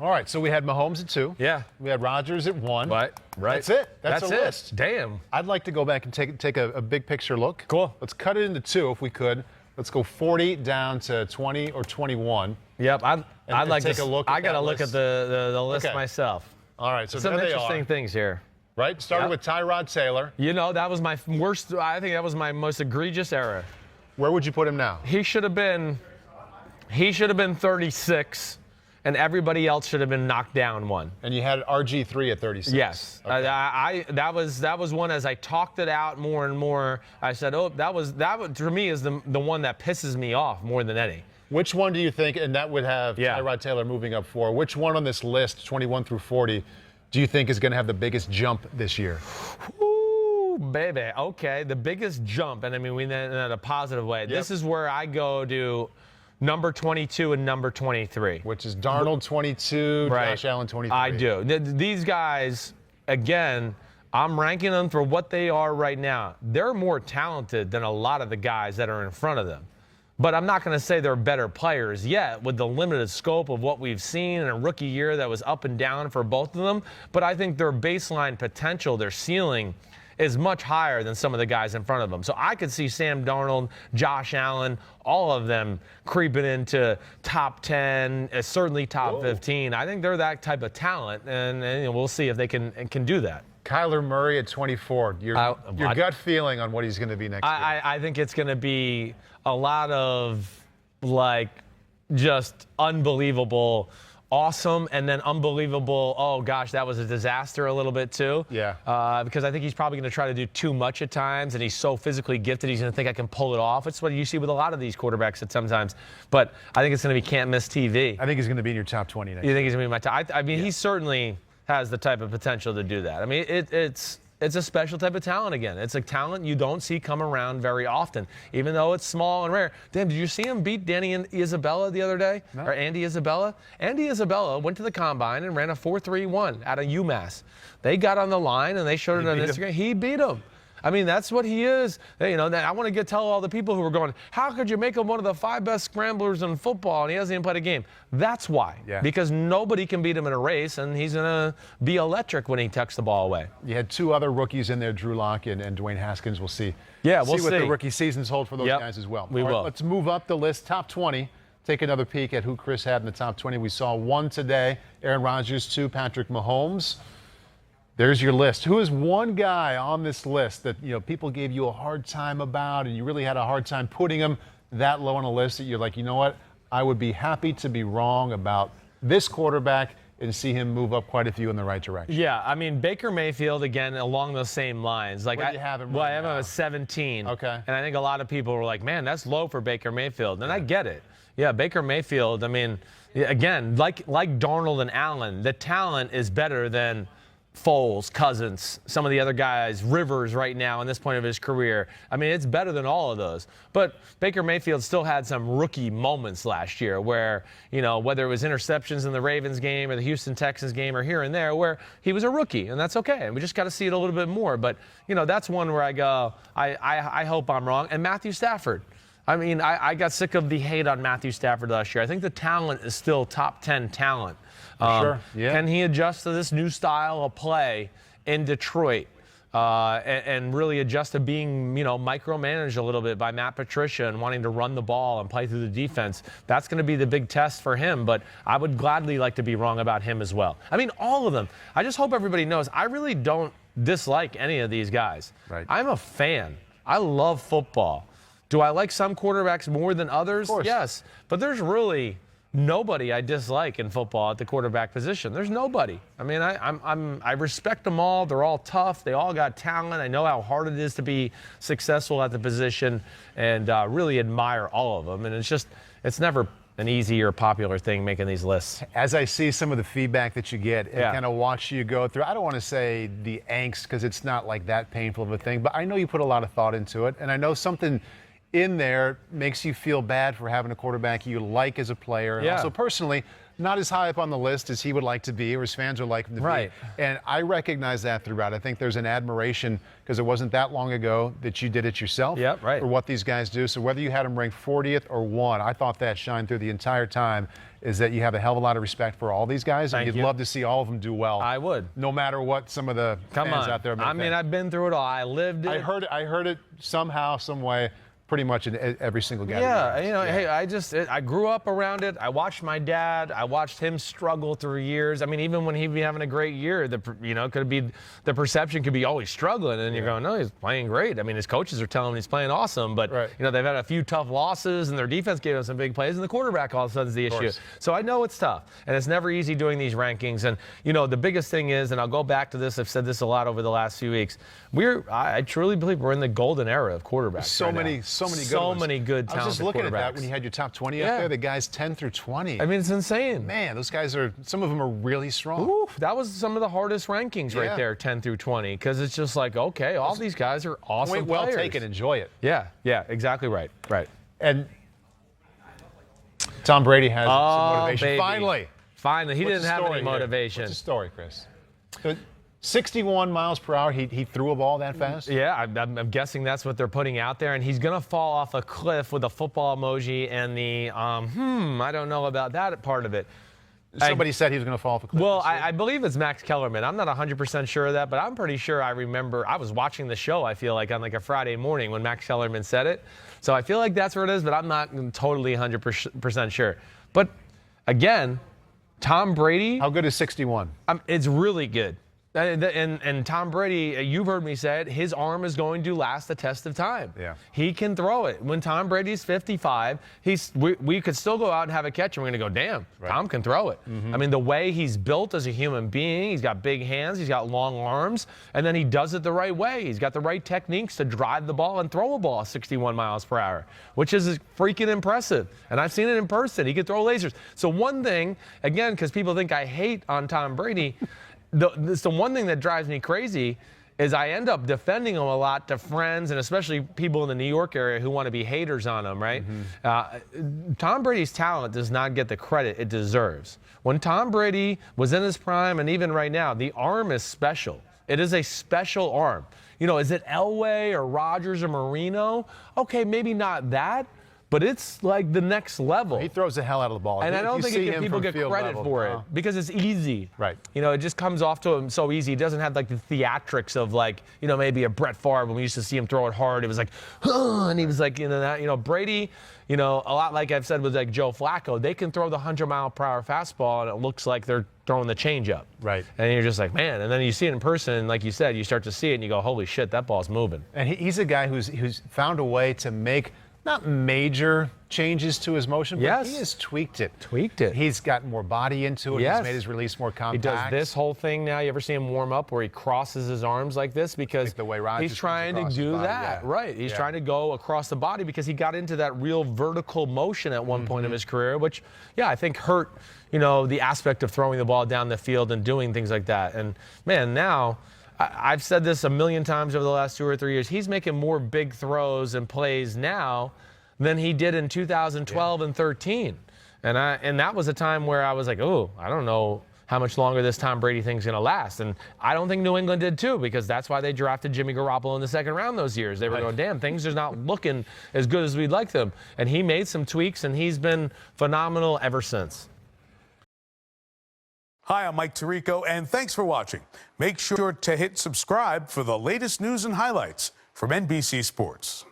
All right, so we had Mahomes at 2. Yeah. We had Rodgers at 1. Right. That's it. That's a it. list. Damn. I'd like to go back and take a big picture look. Cool. Let's cut it into 2 if we could. Let's go 40 down to 20 or 21. Yep. I'd like take to a look. I got to look at the list Okay. myself. All right, so Some there they interesting are. things here. Right? Started with Tyrod Taylor. You know, that was my worst. I think that was my most egregious error. Where would you put him now? He should have been 36, and everybody else should have been knocked down 1. And you had RG3 at 36. Yes. Okay. That was one. As I talked it out more and more, I said, oh, that was for me is the one that pisses me off more than any. Which one do you think, and that would have Tyrod Taylor moving up 4, which one on this list, 21 through 40, do you think is going to have the biggest jump this year? Ooh, baby. Okay, the biggest jump, and I mean in a positive way. Yep. This is where I go to number 22 and number 23. Which is Darnold 22, right. Josh Allen 23. I do. These guys, again, I'm ranking them for what they are right now. They're more talented than a lot of the guys that are in front of them. But I'm not going to say they're better players yet with the limited scope of what we've seen in a rookie year that was up and down for both of them. But I think their baseline potential, their ceiling, is much higher than some of the guys in front of them. So I could see Sam Darnold, Josh Allen, all of them creeping into top 10, certainly top 15. I think they're that type of talent, and we'll see if they can do that. Kyler Murray at 24. Your gut feeling on what he's going to be next year? I think it's going to be a lot of, just unbelievable, awesome, and then unbelievable, oh, gosh, that was a disaster a little bit, too. Yeah. Because I think he's probably going to try to do too much at times, and he's so physically gifted, he's going to think I can pull it off. It's what you see with a lot of these quarterbacks at sometimes. But I think it's going to be can't-miss TV. I think he's going to be in your top 20 next year. You think he's going to be in my top? I mean, he certainly has the type of potential to do that. I mean, it's a special type of talent again. It's a talent you don't see come around very often, even though it's small and rare. Damn, did you see him beat Danny and Isabella the other day? No. Or Andy Isabella? Andy Isabella went to the combine and ran a 4.31 out of UMass. They got on the line and they showed it on Instagram. He beat him. I mean, that's what he is. I want to tell all the people who were going, how could you make him one of the 5 best scramblers in football and he hasn't even played a game? That's why. Yeah. Because nobody can beat him in a race, and he's going to be electric when he tucks the ball away. You had 2 other rookies in there, Drew Lock and Dwayne Haskins. We'll see. Yeah, we'll see what the rookie seasons hold for those guys as well. We will. Let's move up the list. Top 20. Take another peek at who Chris had in the top 20. We saw 1 today, Aaron Rodgers, 2, Patrick Mahomes. There's your list. Who is one guy on this list that people gave you a hard time about, and you really had a hard time putting him that low on a list that you're like, you know what? I would be happy to be wrong about this quarterback and see him move up quite a few in the right direction. Yeah, I mean, Baker Mayfield, again, along those same lines. What do you have him right I have him at 17. Okay. And I think a lot of people were like, man, that's low for Baker Mayfield. And I get it. Yeah, Baker Mayfield, I mean, again, like Darnold and Allen, the talent is better than Foles, Cousins, some of the other guys, Rivers right now in this point of his career. I mean, it's better than all of those. But Baker Mayfield still had some rookie moments last year where, whether it was interceptions in the Ravens game or the Houston Texans game or here and there, where he was a rookie, and that's okay. And we just got to see it a little bit more. But, that's one where I go, I hope I'm wrong. And Matthew Stafford. I mean, I got sick of the hate on Matthew Stafford last year. I think the talent is still top 10 talent. Sure. Yeah. Can he adjust to this new style of play in Detroit and really adjust to being, micromanaged a little bit by Matt Patricia and wanting to run the ball and play through the defense? That's going to be the big test for him, but I would gladly like to be wrong about him as well. I mean, all of them. I just hope everybody knows I really don't dislike any of these guys. Right. I'm a fan. I love football. Do I like some quarterbacks more than others? Of course. Yes, but there's really nobody I dislike in football at the quarterback position. There's nobody. I mean, I respect them all. They're all tough. They all got talent. I know how hard it is to be successful at the position, and really admire all of them. And it's never an easy or popular thing making these lists. As I see some of the feedback that you get and kind of watch you go through, I don't want to say the angst because it's not like that painful of a thing, but I know you put a lot of thought into it, and I know something in there makes you feel bad for having a quarterback you like as a player and also personally not as high up on the list as he would like to be or his fans would like him to Right. be. And I recognize that throughout. I think there's an admiration because it wasn't that long ago that you did it yourself Yep, right. for what these guys do. So whether you had them ranked 40th or 1, I thought that shined through the entire time is that you have a hell of a lot of respect for all these guys. Thank and you'd you. love to see all of them do well. I would. No matter what some of the fans out there may I mean, think. I've been through it all. I lived it. I heard it somehow, some way, pretty much in every single game. Yeah, you know, hey, I grew up around it. I watched my dad. I watched him struggle through years. I mean, even when he'd be having a great year, the perception could be always struggling, and you're going, no, he's playing great. I mean, his coaches are telling him he's playing awesome, but you know, they've had a few tough losses, and their defense gave them some big plays, and the quarterback all of a sudden is the issue. So I know it's tough, and it's never easy doing these rankings. And you know, the biggest thing is, and I'll go back to this. I've said this a lot over the last few weeks. I truly believe we're in the golden era of quarterbacks. So many good, talented talented I was just looking at that quarterbacks. when you had your top 20 up there, the guys 10 through 20. I mean, it's insane. Man, those guys some of them are really strong. Oof, that was some of the hardest rankings right there, 10 through 20, because it's just like, okay, all these guys are awesome Point well players. taken. Enjoy it. Yeah, exactly right. Right. And Tom Brady has some motivation. Baby. Finally, he didn't have any motivation. What's the story, Chris? 61 miles per hour, he threw a ball that fast? Yeah, I'm guessing that's what they're putting out there. And he's going to fall off a cliff with a football emoji and the, I don't know about that part of it. Somebody said he was going to fall off a cliff. Well, I believe it's Max Kellerman. I'm not 100% sure of that, but I'm pretty sure I remember I was watching the show, I feel like, on like a Friday morning when Max Kellerman said it. So I feel like that's where it is, but I'm not totally 100% sure. But again, Tom Brady. How good is 61? It's really good. And Tom Brady, you've heard me say it, his arm is going to last the test of time. Yeah. He can throw it. When Tom Brady's 55, we could still go out and have a catch, and we're going to go, damn, Tom can throw it. I mean, the way he's built as a human being, he's got big hands, he's got long arms, and then he does it the right way. He's got the right techniques to drive the ball and throw a ball 61 miles per hour, which is freaking impressive. And I've seen it in person. He can throw lasers. So one thing, again, because people think I hate on Tom Brady, the one thing that drives me crazy is I end up defending him a lot to friends and especially people in the New York area who want to be haters on him, right? Tom Brady's talent does not get the credit it deserves. When Tom Brady was in his prime and even right now, the arm is special. It is a special arm. You know, is it Elway or Rodgers or Marino? Okay, maybe not that, but it's like the next level. He throws the hell out of the ball. And I don't think people get credit for it because it's easy. Right. You know, it just comes off to him so easy. He doesn't have like the theatrics of like, you know, maybe a Brett Favre when we used to see him throw it hard. It was like, and he was like, you know, that, you know, Brady, you know, a lot like I've said with like Joe Flacco, they can throw the 100-mile-per-hour fastball and it looks like they're throwing the changeup. Right. And you're just like, man. And then you see it in person, and like you said, you start to see it and you go, holy shit, that ball's moving. And he's a guy who's found a way to make not major changes to his motion, but he has tweaked it. He's gotten more body into it. He's made his release more compact. He does this whole thing now. You ever see him warm up where he crosses his arms like this? Because like the way Rodgers he's trying to do that. Right. He's trying to go across the body because he got into that real vertical motion at one point of his career, which, I think hurt, you know, the aspect of throwing the ball down the field and doing things like that. And, man, now I've said this a million times over the last 2 or 3 years. He's making more big throws and plays now than he did in 2012 and 13. And that was a time where I was like, oh, I don't know how much longer this Tom Brady thing's going to last. And I don't think New England did too, because that's why they drafted Jimmy Garoppolo in the second round those years. They were going, damn, things are not looking as good as we'd like them. And he made some tweaks, and he's been phenomenal ever since. Hi, I'm Mike Tirico, and thanks for watching. Make sure to hit subscribe for the latest news and highlights from NBC Sports.